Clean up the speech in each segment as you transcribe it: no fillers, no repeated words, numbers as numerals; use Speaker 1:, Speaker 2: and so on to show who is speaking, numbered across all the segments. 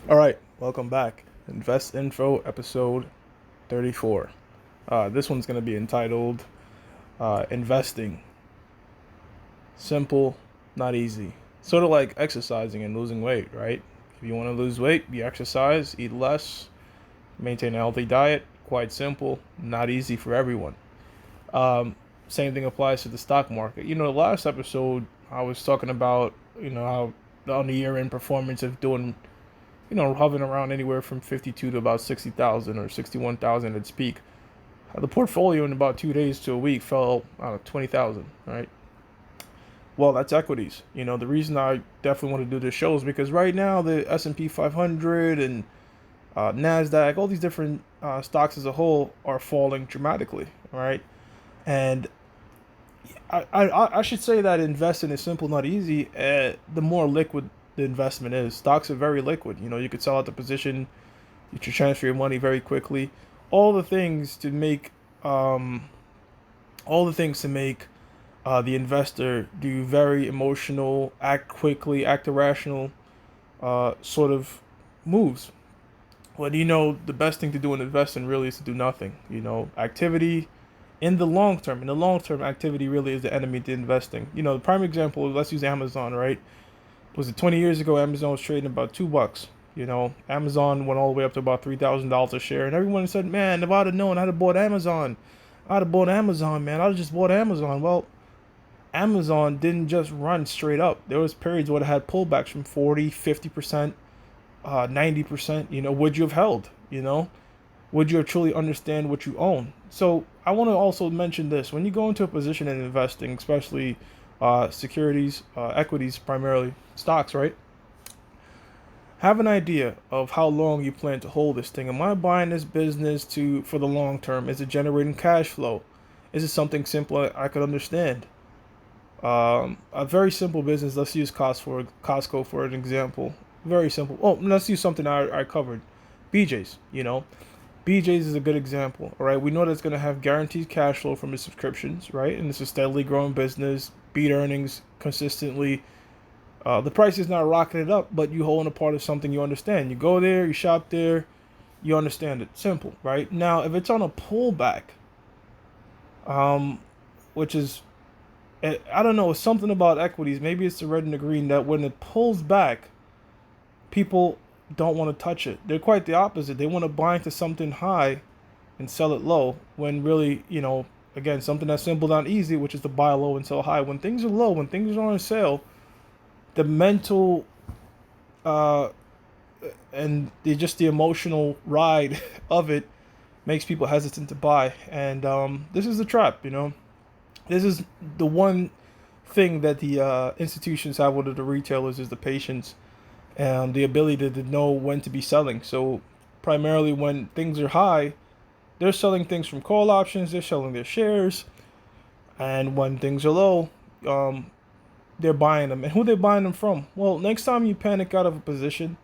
Speaker 1: All right, welcome back. Invest Info episode 34. This one's going to be entitled Investing Simple, Not Easy. Sort of like exercising and losing weight, right? If you want to lose weight, you exercise, eat less, maintain a healthy diet. Quite simple, not easy for everyone. Um, Same thing applies to the stock market. The last episode I was talking about, how on the year end performance of doing hovering around anywhere from 52 to about 60,000 or 61,000 at its peak. The portfolio in about 2 days to a week fell, I don't know, 20,000, right? Well, that's equities. The reason I definitely want to do this show is because right now the S&P 500 and Nasdaq, all these different stocks as a whole are falling dramatically, right? And I should say that investing is simple, not easy. The more liquid the investment is, stocks are very liquid. You could sell out the position, you can transfer your money very quickly. All the things to make, um, all the things to make the investor do very emotional, act quickly, act irrational, sort of moves. Well, the best thing to do in investing really is to do nothing. Activity in the long term. In the long term, activity really is the enemy to investing. The prime example, let's use Amazon, right? Was it 20 years ago? Amazon was trading about $2. Amazon went all the way up to about $3,000 a share, and everyone said, "Man, if I'd have known, I'd have bought Amazon. I'd have bought Amazon, man. I'd have just bought Amazon." Well, Amazon didn't just run straight up. There was periods where it had pullbacks from 40, 50%, 90%. Would you have held? Would you truly understand what you own? So I want to also mention this: when you go into a position in investing, especially securities, equities, primarily stocks, right? Have an idea of how long you plan to hold this thing. Am I buying this business to for the long term? Is it generating cash flow? Is it something simple I could understand? A very simple business. Let's use Costco for an example. Very simple. Oh, let's use something I covered. BJ's. BJ's is a good example. All right, we know that it's going to have guaranteed cash flow from its subscriptions, right? And it's a steadily growing business, beat earnings consistently. The price is not rocking it up, but you holding a part of something you understand. You go there, you shop there, you understand it. Simple, right? Now, if it's on a pullback, um, which is, I don't know, it's something about equities. Maybe it's the red and the green that when it pulls back, people don't want to touch it. They're quite the opposite. They want to buy into something high and sell it low when really, again, something that's simple, not easy, which is to buy low and sell high. When things are low, when things are on sale, the mental uh, and just the emotional ride of it makes people hesitant to buy. And this is the trap. This is the one thing that the institutions have with the retailers is the patience and the ability to know when to be selling. So primarily when things are high, they're selling things from call options, they're selling their shares, and when things are low, um, they're buying them. And who they're buying them from? Well, next time you panic out of a position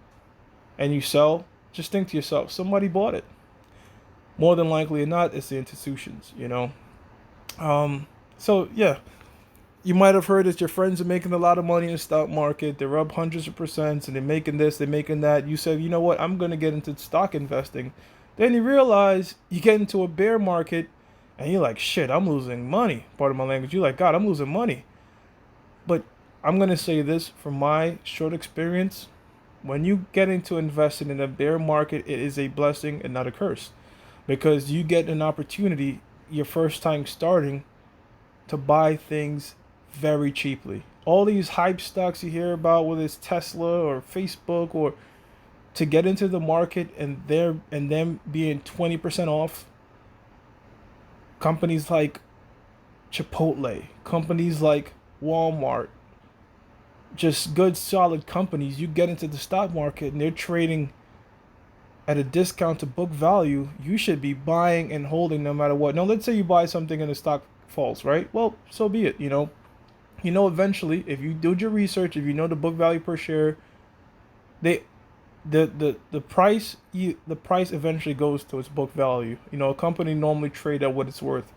Speaker 1: and you sell, just think to yourself, somebody bought it. More than likely or not, it's the institutions. Um, so yeah, you might have heard that your friends are making a lot of money in the stock market. They're up hundreds of percents and they're making this, they're making that. You said, you know what, I'm going to get into stock investing. Then you realize you get into a bear market and you're like, shit, I'm losing money. Part of my language. You're like, God, I'm losing money. But I'm going to say this from my short experience. When you get into investing in a bear market, it is a blessing and not a curse because you get an opportunity your first time starting to buy things very cheaply. All these hype stocks you hear about, whether it's Tesla or Facebook, or to get into the market and them being 20% off. Companies like Chipotle, companies like Walmart, just good solid companies. You get into the stock market and they're trading at a discount to book value. You should be buying and holding no matter what. Now, let's say you buy something and the stock falls, right? Well, so be it. Eventually, if you do your research, if you know the book value per share, they the price the price eventually goes to its book value. A company normally trade at what it's worth.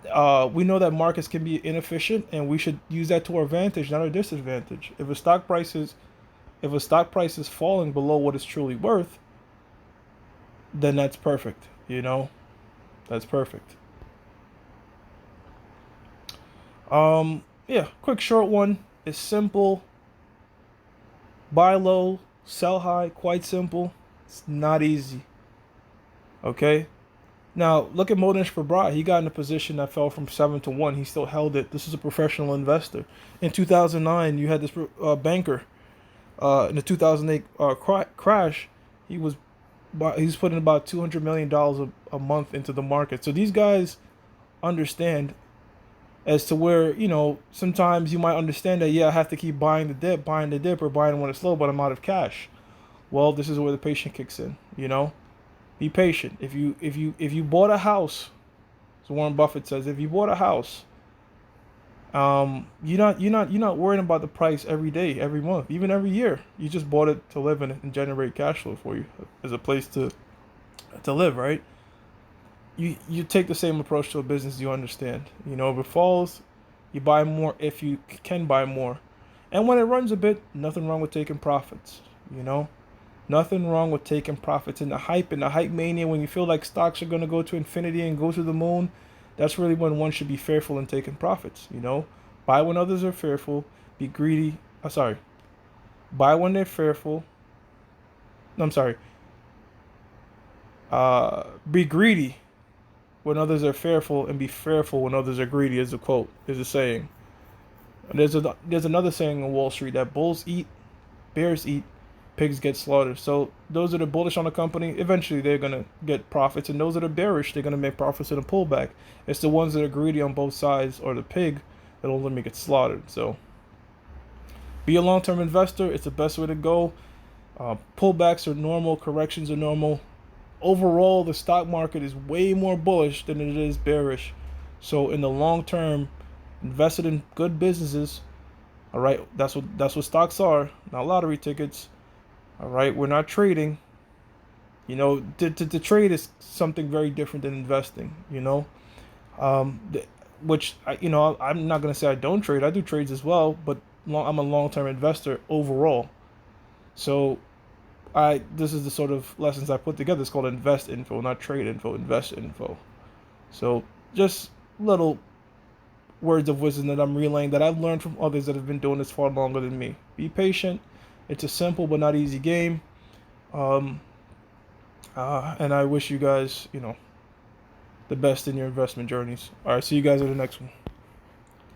Speaker 1: We know that markets can be inefficient, and we should use that to our advantage, not our disadvantage. If a stock price is If a stock price is falling below what it's truly worth, then that's perfect. That's perfect. Yeah, quick short one. It's simple. Buy low, sell high. Quite simple. It's not easy. Okay. Now look at Mohnish Pabrai. He got in a position that fell from 7 to 1. He still held it. This is a professional investor. In 2009, you had this banker. In the 2008 crash, he was he's putting about $200 million a month into the market. So these guys understand as to where, sometimes you might understand that, yeah, I have to keep buying the dip, or buying when it's low, but I'm out of cash. Well, this is where the patient kicks in. Be patient. If you bought a house, as Warren Buffett says, if you bought a house, you're not worrying about the price every day, every month, even every year. You just bought it to live in it and generate cash flow for you as a place to live, right? You take the same approach to a business. You understand. If it falls, you buy more if you can buy more, and when it runs a bit, nothing wrong with taking profits. You know, Nothing wrong with taking profits. In the hype mania, when you feel like stocks are gonna go to infinity and go to the moon, that's really when one should be fearful in taking profits. Buy when others are fearful. Be greedy. Sorry. Buy when they're fearful. No, I'm sorry. Be greedy when others are fearful, and be fearful when others are greedy. Is a quote. Is a saying. And there's another saying in Wall Street that bulls eat, bears eat, pigs get slaughtered. So those that are bullish on a company, eventually they're gonna get profits, and those that are bearish, they're gonna make profits in a pullback. It's the ones that are greedy on both sides, or the pig, that ultimately get slaughtered. So be a long-term investor. It's the best way to go. Pullbacks are normal. Corrections are normal. Overall, the stock market is way more bullish than it is bearish. So in the long term, invested in good businesses. All right, that's what stocks are, not lottery tickets. All right, we're not trading. To trade is something very different than investing. Which I'm not gonna say I don't trade. I do trades as well, but I'm a long-term investor overall. So this is the sort of lessons I put together. It's called invest info, not trade info. Invest info. So just little words of wisdom that I'm relaying that I've learned from others that have been doing this far longer than me. Be patient. It's a simple but not easy game. Um, and I wish you guys, the best in your investment journeys. All right, see you guys in the next one.